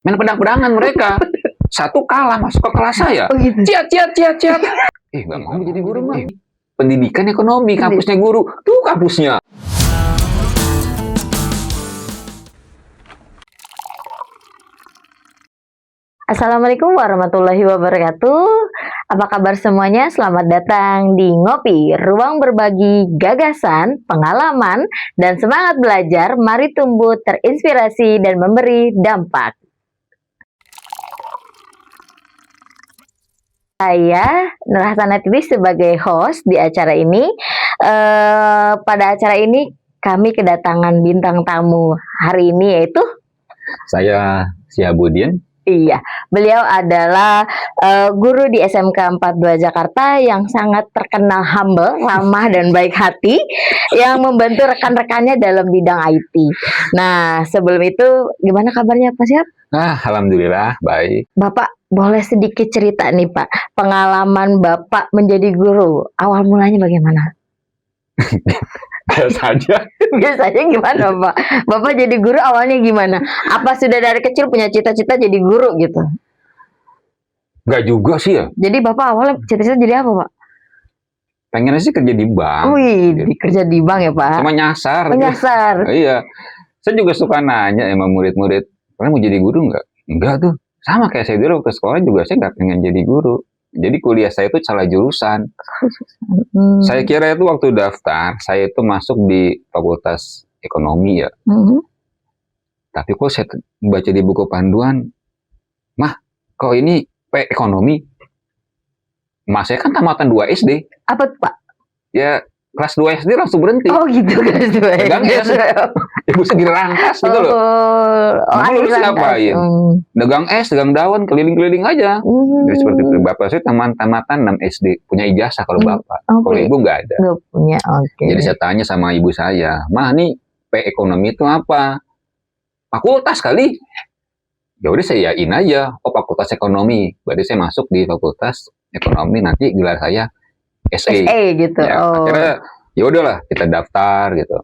Main pedang-pedangan mereka. Satu kalah masuk ke kelas saya. Oh gitu. Ciat. Nggak mau jadi guru mah. Pendidikan ekonomi, kampusnya guru. Tuh kampusnya. Assalamualaikum warahmatullahi wabarakatuh. Apa kabar semuanya? Selamat datang di Ngopi, ruang berbagi gagasan, pengalaman, dan semangat belajar. Mari tumbuh terinspirasi dan memberi dampak. Saya Nur Hasanati sebagai host di acara ini. Pada acara ini kami kedatangan bintang tamu hari ini, yaitu Saya Syahabudin. Iya, beliau adalah guru di SMK 42 Jakarta yang sangat terkenal humble, ramah, dan baik hati yang membantu rekan-rekannya dalam bidang IT. Nah, sebelum itu gimana kabarnya Pak Syahab? Alhamdulillah baik. Bapak boleh sedikit cerita nih Pak, pengalaman Bapak menjadi guru, awal mulanya bagaimana? Biasa aja. Biasanya gimana Pak? Bapak jadi guru awalnya gimana? Apa sudah dari kecil punya cita-cita jadi guru gitu? Nggak juga sih ya. Jadi Bapak awalnya cita-cita jadi apa Pak? Pengennya sih kerja di bank. Wih, kerja di bank ya Pak? Cuma nyasar. Menyasar. Iya. Saya juga suka nanya sama murid-murid, kalian mau jadi guru nggak? Enggak tuh. Sama kayak saya dulu waktu sekolah juga saya nggak pengen jadi guru. Jadi kuliah saya itu salah jurusan. Saya kira itu waktu daftar, saya itu masuk di Fakultas Ekonomi ya. Tapi kok saya baca di buku panduan, Mah, kok ini Ekonomi? Mas saya kan tamatan 2 SD. Apa tuh Pak? Ya, kelas 2 SD langsung berhenti. Oh gitu kelas 2 Pegang SD. Ibu segini rangkas gitu loh. Nah, lu ngapain? Dagang es, dagang daun, keliling-keliling aja. Jadi seperti itu. Bapak saya tamatan 6 SD. Punya ijazah kalau bapak. Kalau ibu nggak ada. Nggak punya, oke. Jadi saya tanya sama ibu saya, Mah nih Ekonomi itu apa? Fakultas kali. Ya udah saya yain aja. Oh Fakultas Ekonomi. Berarti saya masuk di Fakultas Ekonomi. Nanti gelar saya SE gitu. Ya, akhirnya ya udahlah kita daftar gitu.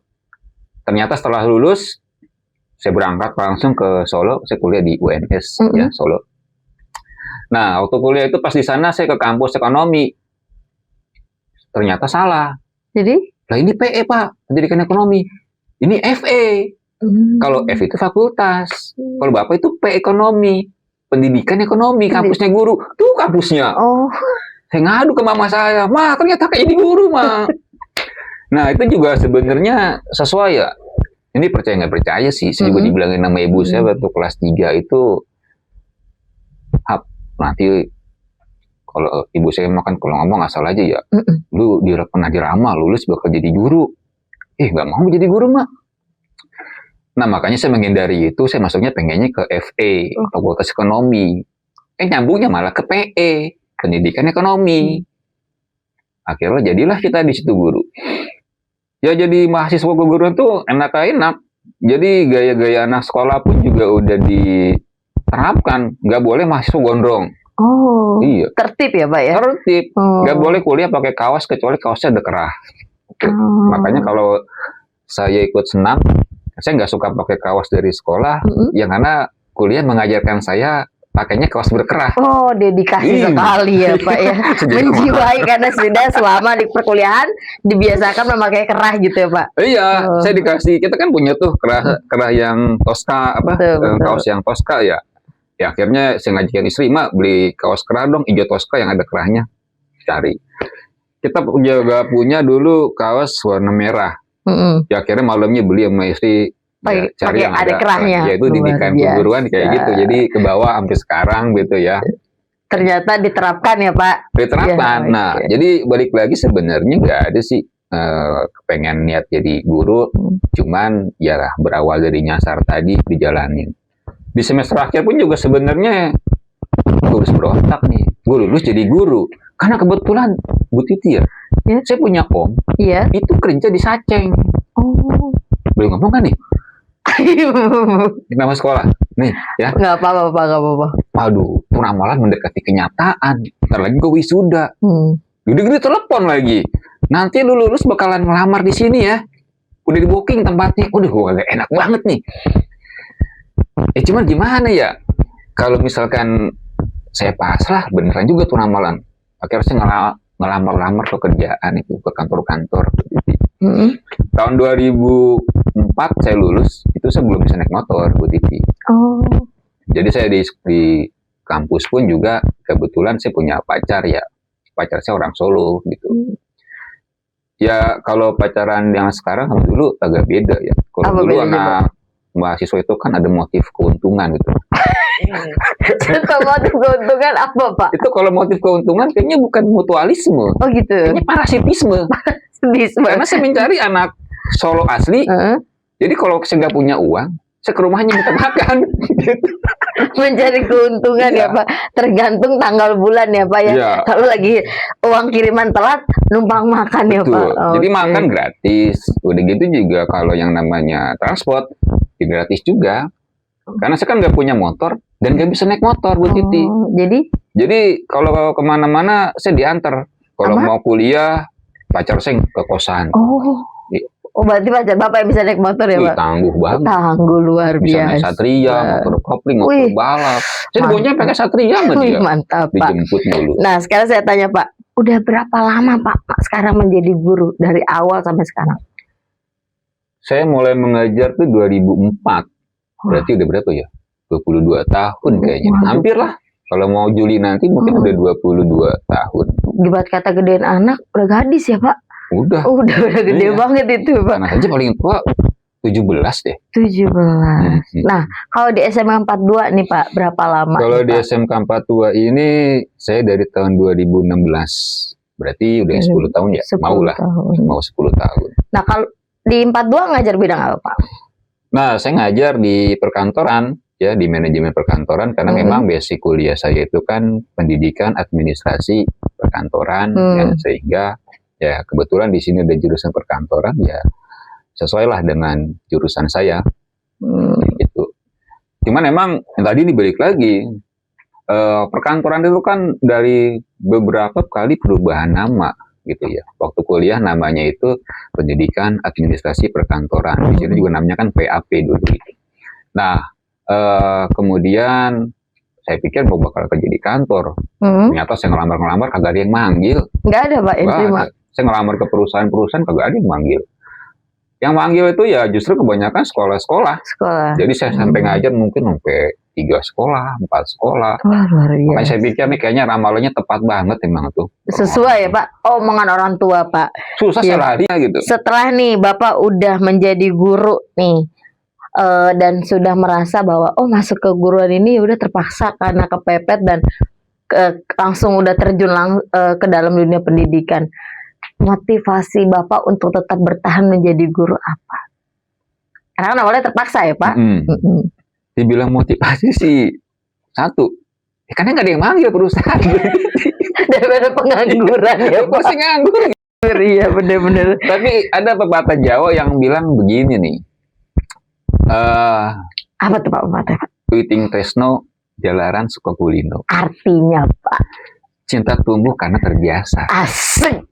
Ternyata setelah lulus saya berangkat langsung ke Solo, saya kuliah di UNS ya Solo. Nah waktu kuliah itu pas di sana saya ke kampus ekonomi, ternyata salah. Jadi? Lah ini PE Pak, pendidikan ekonomi. Ini FE. Kalau F itu fakultas, kalau Bapak itu P ekonomi, pendidikan ekonomi, kampusnya guru. Tuh kampusnya. Oh. Saya ngadu ke mama saya, Mah ternyata kayak jadi guru Mah. Nah itu juga sebenarnya sesuai ya. Ini percaya nggak percaya sih. Saya juga dibilangin sama ibu saya waktu kelas 3 itu, nanti kalau ibu saya makan kalau ngomong asal aja ya. Lu pernah diramal lulus bakal jadi guru. Nggak mau jadi guru Mak. Nah makanya saya menghindari itu. Saya masuknya pengennya ke FE, Fakultas Ekonomi. Nyambungnya malah ke PE, Pendidikan Ekonomi. Akhirnya jadilah kita di situ guru. Ya jadi mahasiswa keguruan tuh enak-enak. Jadi gaya-gaya anak sekolah pun juga udah diterapkan. Nggak boleh mahasiswa gondrong. Oh, iya. Tertib ya Pak ya? Tertib. Nggak boleh kuliah pakai kaos kecuali kaosnya ada kerah. Makanya kalau saya ikut senam, saya nggak suka pakai kaos dari sekolah. Yang karena kuliah mengajarkan saya pakainya kaos berkerah. Oh, dedikasi sekali ya Pak ya. Menjiwai karena sudah selama di perkuliahan dibiasakan memakai kerah gitu ya Pak. Iya, saya dikasih. Kita kan punya tuh kerah yang Tosca kaos yang Tosca ya. Ya akhirnya saya ngajakin istri, Mak beli kaos kerah dong, hijau Tosca yang ada kerahnya. Cari. Kita juga punya dulu kaos warna merah. Ya akhirnya malamnya beli sama istri. Ya, cari yang ada kerahnya. Ya itu didikan keguruan kayak gitu. Jadi ke bawah sampai sekarang gitu ya. Ternyata diterapkan ya Pak. Diterapkan. Nah, jadi balik lagi sebenarnya nggak ada sih pengen niat jadi guru. Cuman ya berawal dari nyasar tadi dijalanin. Di semester akhir pun juga sebenarnya gue harus berontak nih. Gue lulus jadi guru. Karena kebetulan Bu Titi ya. Saya punya om. Iya. Itu kerja di Saceng. Oh. Boleh ngomong kan nih? Nama sekolah nih ya nggak apa-apa. Aduh, ramalan mendekati kenyataan. Ntar lagi gue wisuda. Udah gitu telepon lagi. Nanti lu lulus bakalan ngelamar di sini ya. Udah di booking tempatnya. Udah gue agak enak banget nih. Cuman gimana ya? kalau misalkan saya pasrah, beneran juga tuh ramalan. Akhirnya saya ngelamar-lamar ke kerjaan itu, ke kantor-kantor. Tahun 2004 saya lulus, itu saya belum bisa naik motor, Bu Titi. Oh. Jadi saya di kampus pun juga kebetulan saya punya pacar ya. Pacar saya orang Solo gitu. Ya kalau pacaran yang sekarang sama dulu agak beda ya. Kalau dulu anak mahasiswa itu kan ada motif keuntungan gitu. Itu motif keuntungan apa, Pak? Itu kalau motif keuntungan kayaknya bukan mutualisme. Oh gitu. Kayaknya parasitisme. Karena saya mencari anak Solo asli. Jadi kalau saya nggak punya uang, saya ke rumahnya minta makan. Gitu. Mencari keuntungan ya Pak. Tergantung tanggal bulan ya Pak ya. Kalau lagi uang kiriman telat, numpang makan ya Pak. Jadi makan gratis. Udah gitu juga kalau yang namanya transport, gratis juga. Karena saya kan nggak punya motor dan nggak bisa naik motor, Bu Titi. Jadi kalau kemana-mana saya diantar. Kalau mau kuliah, pacar saya ke kosan. Oh berarti pacar Bapak yang bisa naik motor ya Pak? Tangguh banget. Tangguh luar biasa. Bisa naik Satria, motor kopling, motor balap. Saya dibonceng pakai Satria sama dia. Mantap Pak. Dijemput mulu. Nah sekarang saya tanya Pak, udah berapa lama Pak sekarang menjadi guru dari awal sampai sekarang? Saya mulai mengajar tuh 2004. Berarti udah berapa ya? 22 tahun kayaknya. Hampir lah. Kalau mau Juli nanti mungkin udah 22 tahun. Gibat kata gedein anak, udah gadis ya Pak? Udah gede banget itu Pak. Anak aja paling tua 17 deh. 17. Nah, kalau di SMK 42 nih Pak, berapa lama? Kalau di SMK 42 ini saya dari tahun 2016. Berarti udah 10 tahun ya? Mau 10 tahun. Nah, kalau di 42 ngajar bidang apa Pak? Nah, saya ngajar di perkantoran, ya di manajemen perkantoran, karena memang basic kuliah saya itu kan pendidikan administrasi perkantoran, ya, sehingga ya kebetulan di sini ada jurusan perkantoran, ya sesuai lah dengan jurusan saya, gitu. Cuman emang tadi dibalik lagi, perkantoran itu kan dari beberapa kali perubahan nama, gitu ya. Waktu kuliah namanya itu pendidikan administrasi perkantoran, di sini juga namanya kan PAP dulu. Gitu. Nah, kemudian saya pikir mau bakal kerja di kantor, ternyata saya ngelamar kagak ada yang manggil. Nggak ada Pak yang terima. Saya ngelamar ke perusahaan-perusahaan kagak ada yang manggil. Yang manggil itu ya justru kebanyakan sekolah-sekolah. Jadi saya sampai ngajar mungkin sampai 3 sekolah, 4 sekolah. Makanya saya pikir nih kayaknya ramalannya tepat banget emang tuh. Sesuai ya Pak, omongan orang tua Pak. Susah seharinya gitu. Setelah nih Bapak udah menjadi guru nih, dan sudah merasa bahwa masuk ke guruan ini udah terpaksa karena kepepet dan langsung udah terjun ke dalam dunia pendidikan. Motivasi Bapak untuk tetap bertahan menjadi guru apa? Karena awalnya terpaksa ya Pak. Dibilang motivasi sih satu, karena nggak ada yang manggil perusahaan. Daripada pengangguran ya Pak. Pasti nganggur. Iya benar-benar. Tapi ada pepatah Jawa yang bilang begini nih. Apa tuh Pak pepatah? Witing tresno jalaran suka kulino. Artinya Pak, cinta tumbuh karena terbiasa. Asik.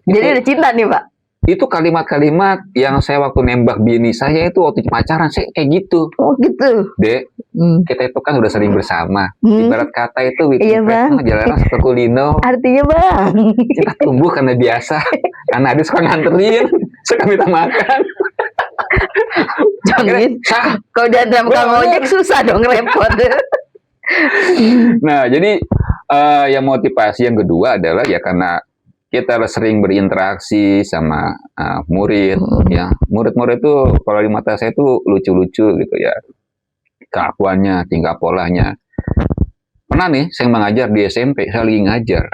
Jadi ada cinta nih Pak. Itu kalimat-kalimat yang saya waktu nembak bini saya itu waktu pacaran saya kayak gitu. Oh gitu. Dek, kita itu kan udah sering bersama. Ibarat kata itu witing tresno jalaran suka kulino. Artinya Bang, cinta tumbuh karena biasa. Karena ada suka nganterin, suka minta makan. Jangan. Kalau diantar Kang ojek susah dong, repot. Nah, jadi yang motivasi yang kedua adalah ya karena kita sering berinteraksi sama murid, ya murid-murid itu kalau di mata saya itu lucu-lucu gitu ya, kelakuannya, tingkah polanya. Pernah nih saya mengajar di SMP, saya lagi ngajar,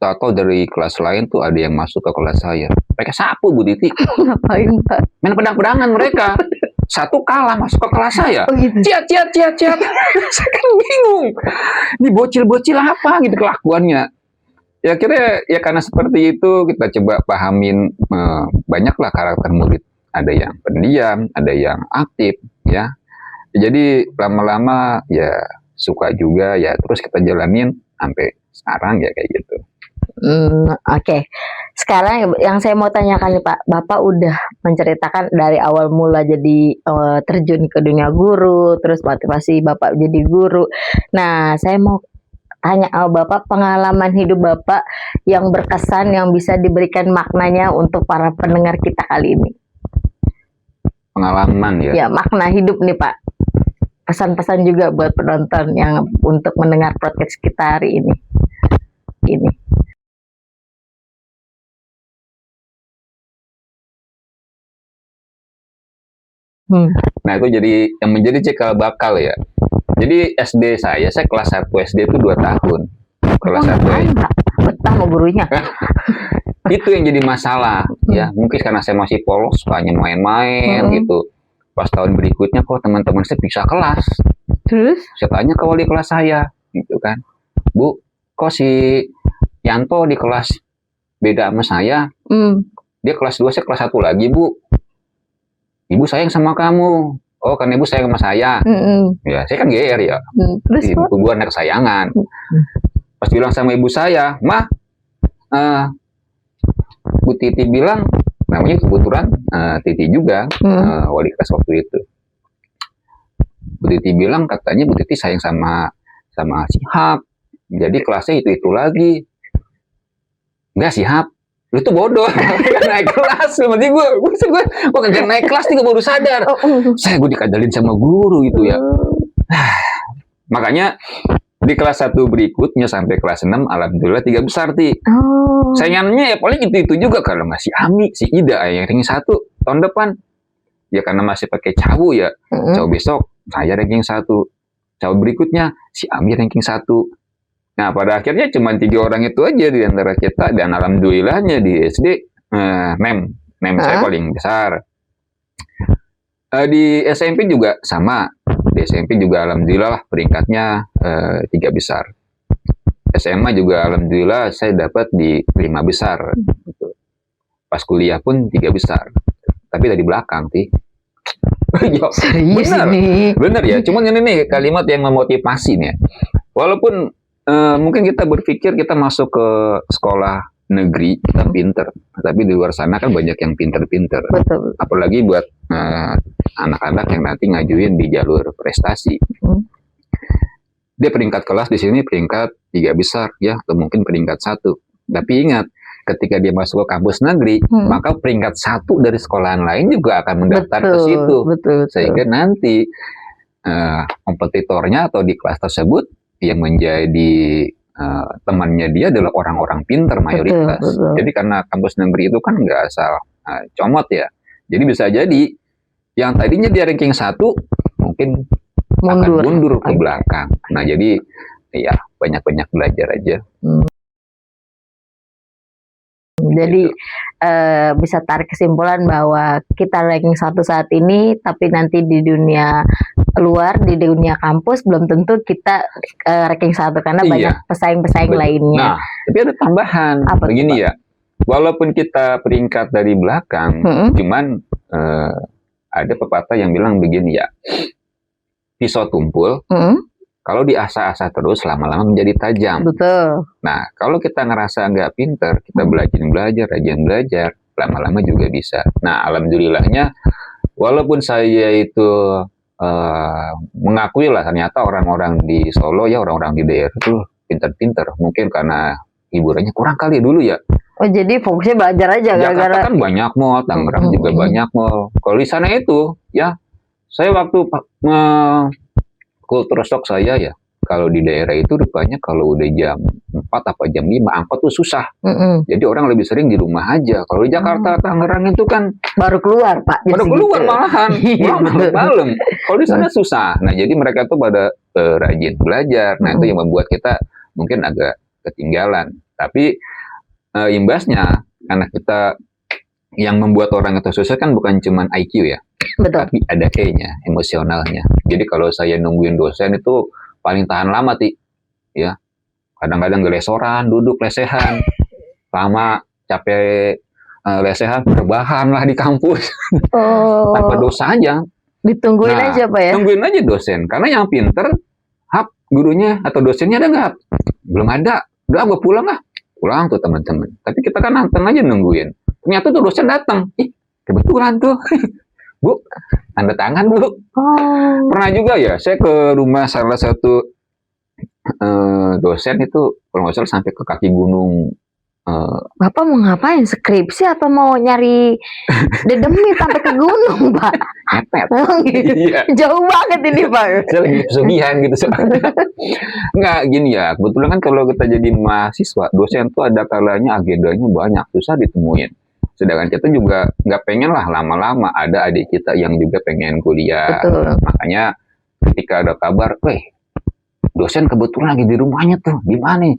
tahu dari kelas lain tuh ada yang masuk ke kelas saya, pakai sapu Bu Titi. Ngapain Pak? Main pedang-pedangan mereka. Satu kalah masuk ke kelas saya. Gitu. Ciat. Saya kan bingung. Ini bocil-bocil apa gitu kelakuannya. Ya kira ya karena seperti itu kita coba pahamin banyaklah karakter murid. Ada yang pendiam, ada yang aktif ya. Jadi lama-lama ya suka juga ya terus kita jalanin sampai sekarang ya kayak gitu. Oke. Sekarang yang saya mau tanyakan nih Pak, Bapak udah menceritakan dari awal mula jadi terjun ke dunia guru, terus motivasi Bapak jadi guru. Nah, saya mau tanya sama Bapak pengalaman hidup Bapak yang berkesan yang bisa diberikan maknanya untuk para pendengar kita kali ini. Pengalaman ya. Ya, makna hidup nih Pak. Pesan-pesan juga buat penonton yang untuk mendengar podcast kita hari ini. Nah itu jadi yang menjadi cikal bakal ya. Jadi SD saya kelas 1 SD itu 2 tahun. Kelas 1 betah sama gurunya. Itu yang jadi masalah ya. Mungkin karena saya masih polos, sukanya main-main gitu. Pas tahun berikutnya kok teman-teman saya pisah kelas. Terus? Saya tanya ke wali kelas saya gitu kan. Bu, kok si Yanto di kelas beda sama saya? Dia kelas 2, saya kelas 1 lagi bu. Ibu sayang sama kamu. Oh, karena ibu sayang sama saya. Ya, saya kan GR ya. Terus ibu anak kesayangan. Pas bilang sama ibu saya, "Mah, Bu Titi bilang," namanya kebetulan Titi juga, wali kelas waktu itu. Bu Titi bilang katanya Bu Titi sayang sama Sihab. Jadi kelasnya itu lagi. Enggak, Sihab. Lu tuh bodoh, gak naik kelas. Seperti gue kagak naik kelas nih, gue baru sadar. Gue dikadalin sama guru gitu ya. Makanya di kelas 1 berikutnya sampai kelas 6, alhamdulillah 3 besar Ti. Saingannya ya paling itu juga, kalau nggak si Ami, si Ida yang ranking 1 tahun depan. Ya karena masih pakai cawu ya. Cawu besok saya ranking 1. Cawu berikutnya si Ami ranking 1. Nah, pada akhirnya cuma 3 orang itu aja di antara kita, dan alhamdulillahnya di SD NEM saya paling besar. Di SMP juga sama. Di SMP juga alhamdulillah peringkatnya 3 besar. SMA juga alhamdulillah saya dapat di 5 besar. Pas kuliah pun 3 besar. Tapi dari belakang sih. Serius ini? Bener ya. Cuman ini nih kalimat yang memotivasi nih. Walaupun mungkin kita berpikir kita masuk ke sekolah negeri, kita pinter. Tapi di luar sana kan banyak yang pinter-pinter. Betul. Apalagi buat anak-anak yang nanti ngajuin di jalur prestasi. Dia peringkat kelas di sini peringkat 3 besar ya, atau mungkin peringkat 1. Tapi ingat, ketika dia masuk ke kampus negeri, maka peringkat 1 dari sekolahan lain juga akan mendaftar ke situ. Betul. Sehingga nanti kompetitornya atau di kelas tersebut yang menjadi temannya dia adalah orang-orang pintar mayoritas. Betul. Jadi karena kampus negeri itu kan nggak asal comot ya. Jadi bisa jadi yang tadinya dia ranking 1 mungkin akan mundur ke belakang. Nah jadi ya banyak-banyak belajar aja. Jadi bisa tarik kesimpulan bahwa kita ranking 1 saat ini, tapi nanti di dunia luar, di dunia kampus belum tentu kita ranking 1 karena banyak pesaing-pesaing lainnya. Nah, tapi ada tambahan. Begini ya, walaupun kita peringkat dari belakang, cuman ada pepatah yang bilang begini ya, pisau tumpul, kalau diasah-asah terus lama-lama menjadi tajam. Betul. Nah, kalau kita ngerasa nggak pinter, kita rajin belajar, lama-lama juga bisa. Nah, alhamdulillahnya, walaupun saya itu mengakui lah ternyata orang-orang di Solo ya, orang-orang di daerah itu pinter-pinter. Mungkin karena hiburannya kurang kali dulu ya. Oh, jadi fokusnya belajar aja. Jakarta kan banyak mall, Tangerang juga banyak mall. Kalau di sana itu, ya, saya waktu kultur shock saya ya, kalau di daerah itu rupanya kalau udah jam 4 apa jam 5 angkot tuh susah. Jadi orang lebih sering di rumah aja. Kalau di Jakarta, Tangerang itu kan baru keluar Pak. Baru keluar malahan, malam. Kalau di sana susah. Nah jadi mereka tuh pada rajin belajar. Nah itu yang membuat kita mungkin agak ketinggalan. Tapi imbasnya anak kita yang membuat orang itu susah kan bukan cuma IQ ya. Betul. Tapi ada E-nya, emosionalnya. Jadi kalau saya nungguin dosen itu paling tahan lama ya. Kadang-kadang gelesoran, duduk lesehan, lama capek lesehan, berbahan lah di kampus. Tanpa dosa aja. Ditungguin aja Pak ya. Tungguin aja dosen, karena yang pinter gurunya atau dosennya ada nggak? Belum ada. Udah gue pulang lah. pulang tuh teman-teman. Tapi kita kan nanteng aja nungguin. Ternyata tuh dosen datang. Ih, kebetulan tuh. Bu, tanda tangan Bu. Oh. Pernah juga ya, saya ke rumah salah satu dosen itu, kalau nggak salah sampai ke kaki gunung. Bapak mau ngapain? Skripsi atau mau nyari dedemit sampai ke gunung, Pak? Ngepet. Oh, gitu. Iya. Jauh banget ini, Pak. Saya lagi pesugihan gitu. Nggak, gini ya, kebetulan kan kalau kita jadi mahasiswa, dosen tuh ada kalanya agendanya banyak, susah ditemuin. Sedangkan kita juga nggak pengen lah lama-lama, ada adik kita yang juga pengen kuliah. Betul. Makanya ketika ada kabar, dosen kebetulan lagi di rumahnya tuh, di mana?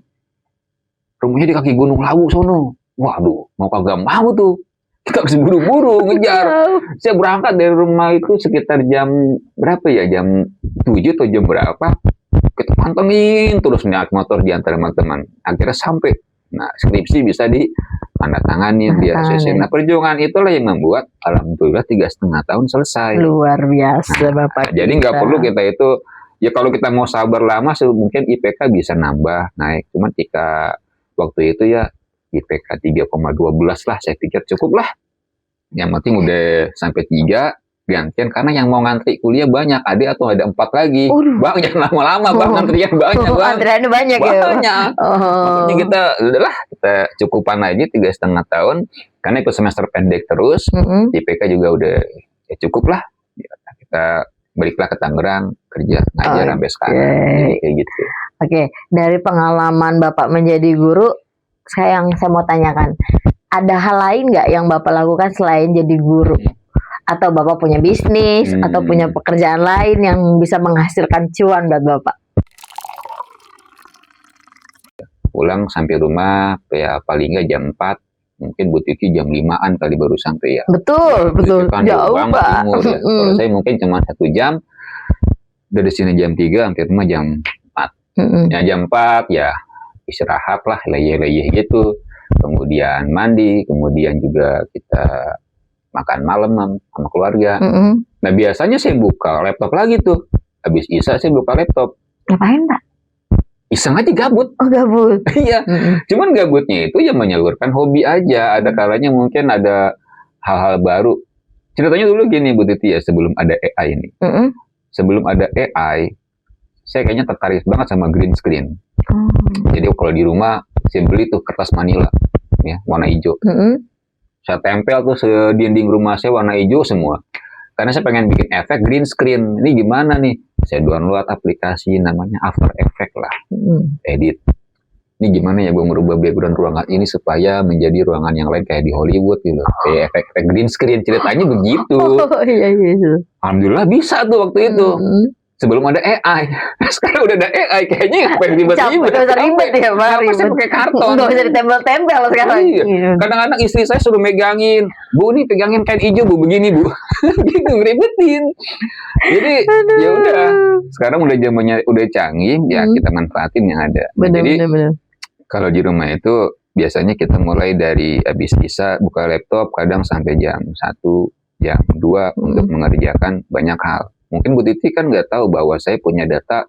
Rumahnya di kaki Gunung Lawu sono. Waduh, mau kagak mau tuh. Kita harus buru-buru ngejar. Saya berangkat dari rumah itu sekitar jam berapa ya? Jam 7 atau jam berapa? Kita pantengin terus naik motor di antara teman-teman. Akhirnya sampai. Nah, skripsi bisa ditandatanganin biar selesai. Nah, perjuangan itulah yang membuat alhamdulillah 3,5 tahun selesai. Luar biasa, Bapak. Jadi nggak perlu kita itu, ya kalau kita mau sabar lama, mungkin IPK bisa nambah, naik. Cuman jika waktu itu ya IPK 3,12 lah, saya pikir cukup lah. Yang penting udah sampai 3, gantian. Karena yang mau ngantri kuliah banyak, ada atau ada 4 lagi. Banyak lama-lama bang, antrian banyak bang. Antriannya banyak ya? Banyak. Makanya kita, udahlah, kita cukupan aja 3,5 tahun. Karena itu semester pendek terus, IPK juga udah ya cukup lah. Kita baliklah ke Tangerang, kerja, ngajar sampai sekarang. Jadi kayak gitu. Oke, dari pengalaman Bapak menjadi guru, saya mau tanyakan, ada hal lain nggak yang Bapak lakukan selain jadi guru? Atau Bapak punya bisnis, atau punya pekerjaan lain yang bisa menghasilkan cuan buat Bapak? Pulang sampai rumah, ya paling nggak jam 4, mungkin Bu Titi jam 5-an kali baru sampai ya. Betul, betul. Kan Jauh, Pak. Timur, ya. Kalau saya mungkin cuma 1 jam, dari sini jam 3, sampai rumah jam 4. Ya jam 4 ya istirahat lah, leyeh-leyeh gitu. Kemudian mandi, kemudian juga kita makan malam sama keluarga. Nah biasanya saya buka laptop lagi tuh. Habis isya saya buka laptop. Ngapain, Pak? Iseng aja gabut. Oh, gabut. Iya. Cuman gabutnya itu ya menyalurkan hobi aja. Ada kalanya mungkin ada hal-hal baru. Ceritanya dulu gini Bu Titi ya, sebelum ada AI ini. Sebelum ada AI, saya kayaknya tertarik banget sama green screen. Jadi kalau di rumah saya beli tuh kertas manila ya, warna hijau. Saya tempel tuh sedinding rumah saya warna hijau semua. Karena saya pengen bikin efek green screen. Ini gimana nih? Saya download aplikasi namanya After Effects lah. Edit. Ini gimana ya gue merubah background ruangan ini supaya menjadi ruangan yang lain kayak di Hollywood gitu. Kayak efek green screen, ceritanya begitu. Oh iya. Alhamdulillah bisa tuh waktu itu. Sebelum ada AI. Sekarang udah ada AI, kayaknya ngapain ribet-ribet. Gak usah ribet ya, Pak. Kenapa saya pakai karton? Gak usah ditempel-tempel sekarang. Iya. Kadang-kadang istri saya suruh megangin. Bu, nih pegangin kain hijau, Bu. Begini, Bu. Gitu, ribetin. Jadi, ya udah. Sekarang udah zamannya udah canggih, ya kita manfaatin yang ada. Jadi, kalau di rumah itu, biasanya kita mulai dari habis isya, buka laptop, kadang sampai jam 1, jam 2, untuk mengerjakan banyak hal. Mungkin Bu Titi kan nggak tahu bahwa saya punya data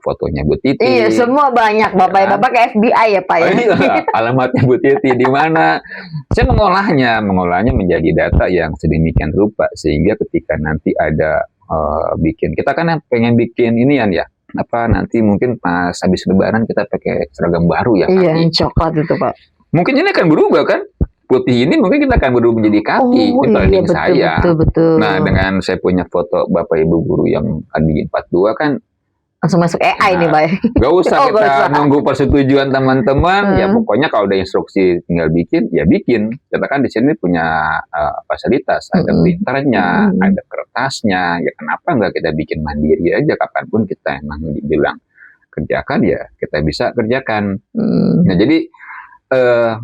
fotonya Bu Titi. Iya, semua banyak Bapak ya. Bapak kayak FBI ya Pak ya. Iya, alamatnya Bu Titi di mana. Saya mengolahnya menjadi data yang sedemikian rupa sehingga ketika nanti ada kita kan pengen bikin inian ya. Nanti mungkin pas habis Lebaran kita pakai seragam baru ya. Iya, coklat itu Pak. Mungkin ini akan berubah kan? Putih ini mungkin kita akan berubah menjadi kaki. Itu planning saya. Betul. Nah, dengan saya punya foto Bapak Ibu guru yang di 42 kan langsung masuk AI nih, Pak. Gak usah kita nunggu persetujuan teman-teman. Ya pokoknya kalau ada instruksi tinggal bikin, ya bikin. Kita kan di sini punya fasilitas, ada printernya, ada kertasnya. Ya kenapa nggak kita bikin mandiri aja, kapanpun kita emang dibilang kerjakan ya kita bisa kerjakan. Nah jadi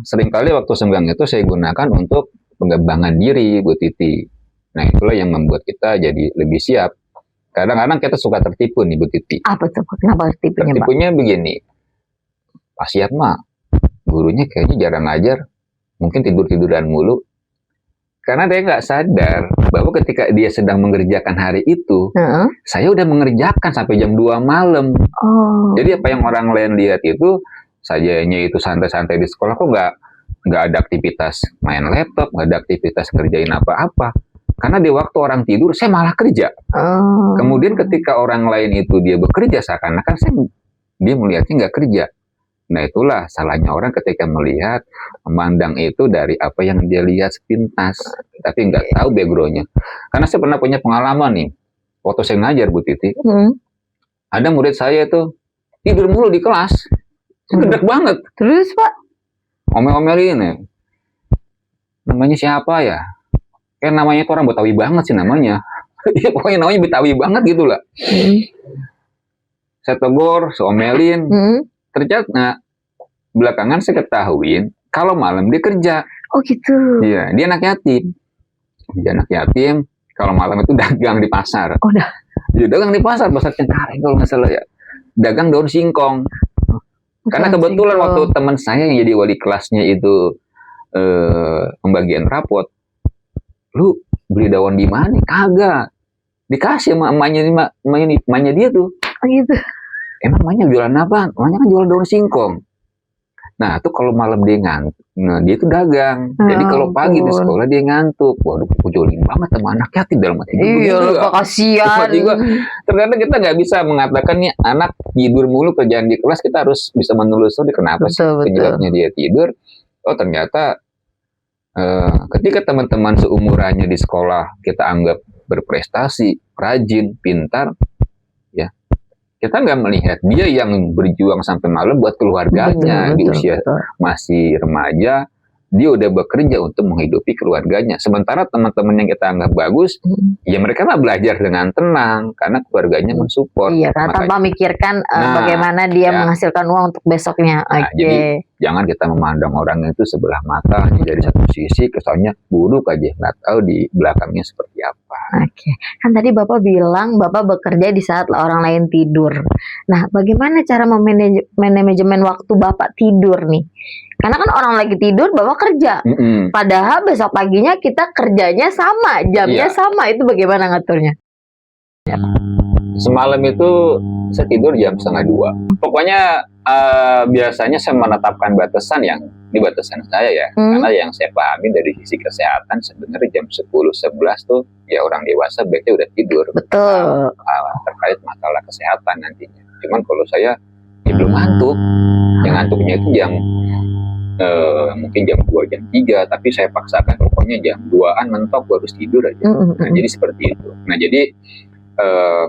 seringkali waktu senggang itu saya gunakan untuk pengembangan diri Bu Titi. Nah itulah yang membuat kita jadi lebih siap. Kadang-kadang kita suka tertipu nih Bu Titi. Apa tuh? Kenapa tertipunya Pak? Tertipunya begini, Pak Siap mah gurunya kayaknya jarang ngajar, mungkin tidur-tiduran mulu. Karena dia nggak sadar bahwa ketika dia sedang mengerjakan hari itu, saya udah mengerjakan sampai jam 2 malam. Jadi apa yang orang lain lihat itu sajanya itu santai-santai di sekolah, kok nggak ada aktivitas main laptop, nggak ada aktivitas kerjain apa-apa. Karena di waktu orang tidur, saya malah kerja. Kemudian ketika orang lain itu dia bekerja, seakan-akan dia melihatnya nggak kerja. Nah itulah salahnya orang ketika melihat, memandang itu dari apa yang dia lihat sepintas, tapi nggak tahu backgroundnya. Karena saya pernah punya pengalaman nih, waktu saya ngajar Bu Titi, ada murid saya itu tidur mulu di kelas, gede banget. Terus Pak? Omel-omelin ya. Namanya siapa ya? Kayak namanya itu orang Betawi banget sih namanya. Pokoknya namanya Betawi banget gitu lah. Saya tegur, saya omelin. Ternyata belakangan saya ketahuin kalau malam dia kerja. Oh gitu. Iya, dia anak yatim. Dia anak yatim. Kalau malam itu dagang di pasar. Oh dah. Dia dagang di pasar Cengkareng kalau nggak salah ya. Dagang daun singkong. Karena kebetulan waktu teman saya yang jadi wali kelasnya itu pembagian rapot, lu beli daun di mana? Kagak. Dikasih sama emaknya dia tuh. Oh gitu. Emang emaknya jualan apa? Emaknya kan jual daun singkong. Nah, tuh kalau malam dia ngantuk, nah dia tuh dagang. Jadi kalau pagi di sekolah dia ngantuk. Waduh, pujolin banget sama anak yatim dalam hati. Iya, lupa kasihan. Ternyata kita nggak bisa mengatakan nih anak tidur mulu kerjaan di kelas, kita harus bisa menelusuri kenapa sih penyebabnya dia tidur. Oh ternyata ketika teman-teman seumurannya di sekolah kita anggap berprestasi, rajin, pintar, ya kita nggak melihat dia yang berjuang sampai malam buat keluarganya di usia masih remaja, dia udah bekerja untuk menghidupi keluarganya. Sementara teman-teman yang kita anggap bagus, ya mereka lah belajar dengan tenang karena keluarganya mensupport. Iya, karena tanpa memikirkan bagaimana dia menghasilkan uang untuk besoknya. Nah, jadi jangan kita memandang orang itu sebelah mata dari satu sisi, kesannya buruk aja, nggak tahu di belakangnya seperti apa. Oke, kan tadi Bapak bilang Bapak bekerja di saat orang lain tidur. Nah, bagaimana cara manajemen waktu Bapak tidur nih? Karena kan orang lagi tidur, Bapak kerja. Padahal besok paginya kita kerjanya sama, jamnya sama. Itu bagaimana ngaturnya? Semalam itu saya tidur jam 1:30. Pokoknya biasanya saya menetapkan batasan yang di batasan saya ya. Karena yang saya pahami dari sisi kesehatan sebenarnya jam 10-11 tuh ya orang dewasa baiknya udah tidur. Betul. Terkait masalah kesehatan nantinya. Cuman kalau saya ya belum ngantuk. Yang ngantuknya itu mungkin jam 2, jam 3, tapi saya paksakan pokoknya jam 2-an mentok harus tidur aja. Nah, jadi seperti itu. Nah, jadi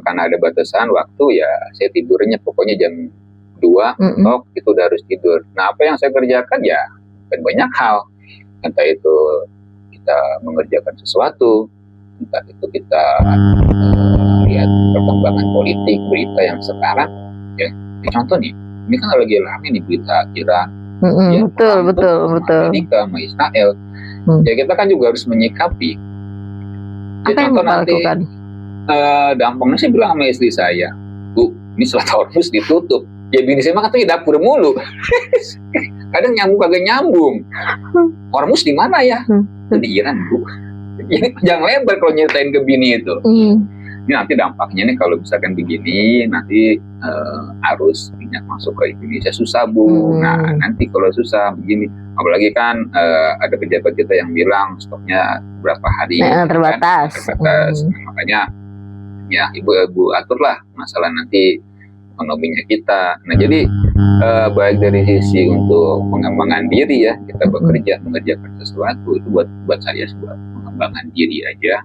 karena ada batasan waktu ya saya tidurnya pokoknya jam 2 mentok itu udah harus tidur. Nah, apa yang saya kerjakan ya banyak hal. Entah itu kita mengerjakan sesuatu, entah itu kita lihat perkembangan politik, berita yang sekarang ya. Contoh nih, ini kan lagi rame nih berita Iran. Ya, betul. Amerika sama Israel. Ya kita kan juga harus menyikapi. Apa yang Bapak lakukan? Dampaknya saya bilang sama istri saya, Bu, ini Selat Hormuz ditutup. Ya bini saya mah katanya dapur mulu. Kadang nyambung kagak nyambung. Hormuz di mana ya? Itu di Iran, Bu. Ini jangan lebar kalau nyeritain ke bini itu. Ini nanti dampaknya nih kalau misalkan begini, nanti arus minyak masuk ke Indonesia susah, Bu. Nah, nanti kalau susah begini, apalagi kan ada pejabat kita yang bilang stoknya berapa hari. Terbatas. Kan? Terbatas. Nah, makanya ya ibu aturlah masalah nanti ekonominya kita. Nah, jadi baik dari sisi untuk pengembangan diri ya, kita bekerja mengerjakan sesuatu itu buat saya buat pengembangan diri aja.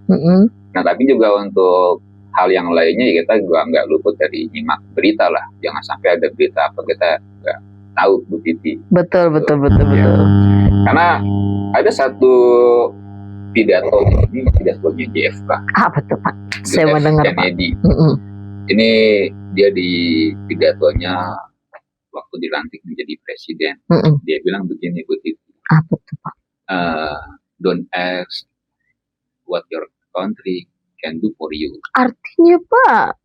Nah, tapi juga untuk hal yang lainnya ya kita juga nggak luput dari nyimak berita lah. Jangan sampai ada berita apa kita nggak tahu, Bu Titi. Betul. Karena ada satu pidatonya JFK. Apa tuh Pak? Saya mendengar Pak. Ini dia di pidatonya waktu dilantik menjadi presiden. Dia bilang begini, Bu Titi. Apa tuh Pak? Don't ask what your country can do for you. Artinya Pak,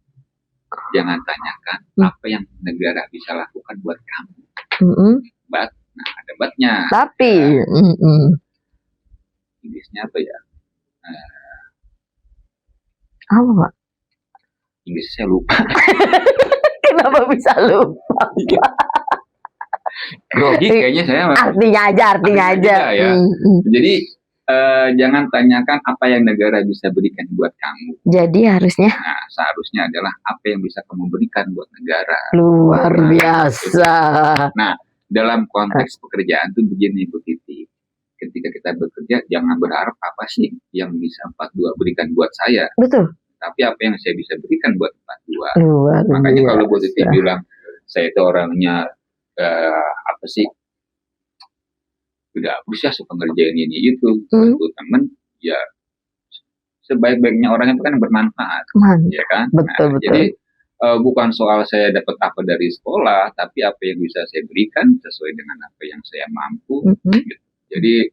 jangan tanyakan apa yang negara bisa lakukan buat kamu. But, nah ada batnya. Tapi, Inggrisnya apa ya? Apa Pak? Inggrisnya lupa. Kenapa bisa lupa? Grogi kayaknya saya. Artinya aja. Ya. Jadi jangan tanyakan apa yang negara bisa berikan buat kamu. Jadi harusnya? Nah, seharusnya adalah apa yang bisa kamu berikan buat negara. Luar biasa. Nah, dalam konteks pekerjaan tuh begini Bu Titi. Ketika kita bekerja, jangan berharap apa sih yang bisa 42 berikan buat saya. Betul. Tapi apa yang saya bisa berikan buat 42. Luar Makanya biasa. kalau Bu Titi bilang, saya itu orangnya apa sih, udah bisa suka ngerjain ini itu, bantu temen, ya sebaik-baiknya orang itu kan bermanfaat, ya kan? Betul. Jadi bukan soal saya dapat apa dari sekolah, tapi apa yang bisa saya berikan sesuai dengan apa yang saya mampu. Gitu. Jadi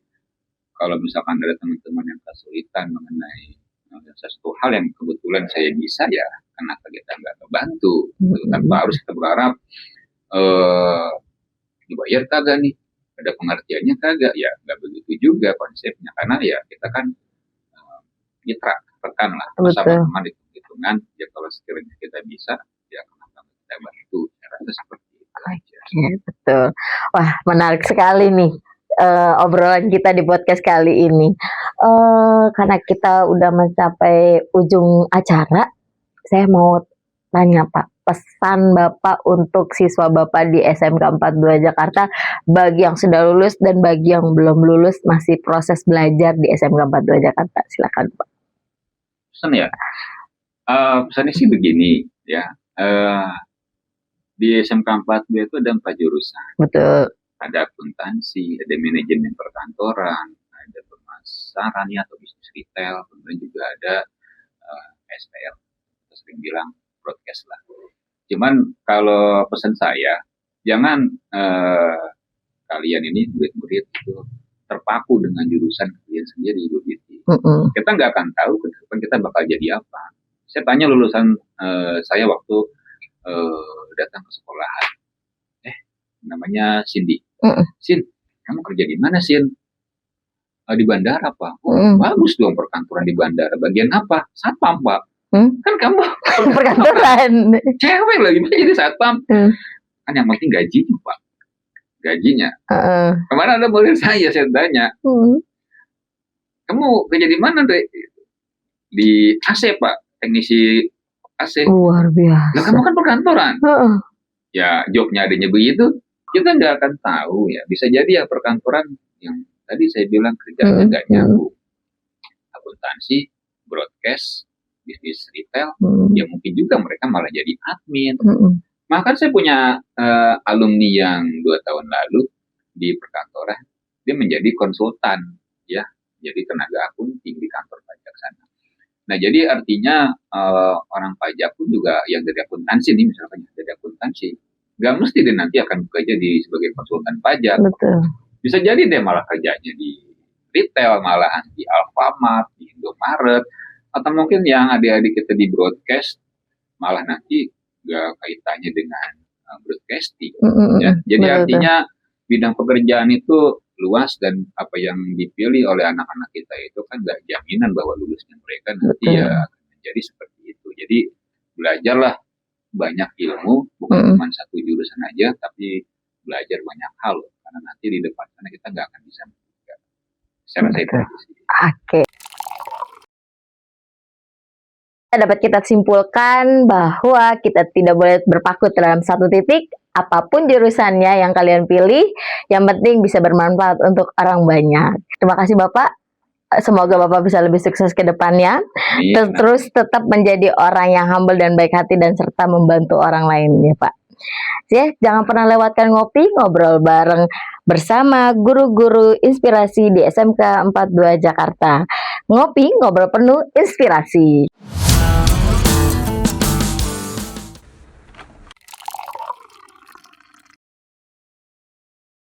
kalau misalkan ada teman-teman yang kesulitan mengenai sesuatu hal yang kebetulan saya bisa, ya kenapa kita nggak membantu? Tanpa harus kita berharap dibayar kagak nih, ada pengertiannya kagak, ya nggak begitu juga konsepnya, karena ya kita kan mitra rekan lah, sama-sama hitung-hitungan, ya kalau sekiranya kita bisa, ya kenapa kita bantu, saya rasa seperti itu aja. Betul. Wah, menarik sekali nih obrolan kita di podcast kali ini. Karena kita udah mencapai ujung acara, saya mau tanya Pak, pesan Bapak untuk siswa Bapak di SMK 42 Jakarta bagi yang sudah lulus dan bagi yang belum lulus masih proses belajar di SMK 42 Jakarta. Silakan Pak. Pesan ya, pesannya sih begini ya, di SMK 42 itu ada 4 jurusan. Betul. Ada akuntansi, ada manajemen perkantoran, ada pemasaran ya atau bisnis retail, kemudian juga ada SPR, kita sering bilang broadcast lah. Cuman kalau pesan saya, jangan kalian ini murid-murid itu terpaku dengan jurusan kalian sendiri begitu. Kita nggak akan tahu ke depan kita bakal jadi apa. Saya tanya lulusan saya waktu datang ke sekolahan, namanya Cindy. Sin, kamu kerja di mana Sin? Di bandara Pak. Oh, bagus dong perkantoran di bandara. Bagian apa? Satpam Pak. Kan kamu perkantoran. Cewek lagi jadi satpam. Kan yang penting gajinya Pak. Gajinya. Kemarin ada murid saya tanya, kamu kerja di mana deh? Di AC Pak, teknisi AC. Luar biasa. Nah, kamu kan perkantoran. Ya jobnya adanya begitu, kita nggak akan tahu ya. Bisa jadi ya perkantoran yang tadi saya bilang kerjanya nggak nyambung. Akuntansi, broadcast, bisnis retail, ya mungkin juga mereka malah jadi admin. Maka saya punya alumni yang 2 tahun lalu di perkantoran, dia menjadi konsultan, ya, jadi tenaga akunting di kantor pajak sana. Nah, jadi artinya orang pajak pun juga yang dari akuntansi nih, misalkan dari akuntansi, nggak mesti dia nanti akan bekerja sebagai konsultan pajak. Betul. Bisa jadi dia malah kerjanya di retail, malahan di Alfamart, di Indomaret, atau mungkin yang adik-adik kita di broadcast malah nanti gak kaitannya dengan broadcasting. Ya. Jadi artinya bidang pekerjaan itu luas dan apa yang dipilih oleh anak-anak kita itu kan gak jaminan bahwa lulusnya mereka nanti ya akan menjadi seperti itu. Jadi belajarlah banyak ilmu, bukan cuma satu jurusan aja, tapi belajar banyak hal, karena nanti di depan sana kita gak akan bisa menjaga. Saya rasa itu. Oke. Dapat kita simpulkan bahwa kita tidak boleh berpaku dalam satu titik, apapun jurusannya yang kalian pilih, yang penting bisa bermanfaat untuk orang banyak. Terima kasih Bapak, semoga Bapak bisa lebih sukses ke depannya, terus tetap menjadi orang yang humble dan baik hati dan serta membantu orang lain ya Pak. Ya, jangan pernah lewatkan ngopi, ngobrol bareng bersama guru-guru inspirasi di SMK 42 Jakarta. Ngopi, ngobrol penuh inspirasi.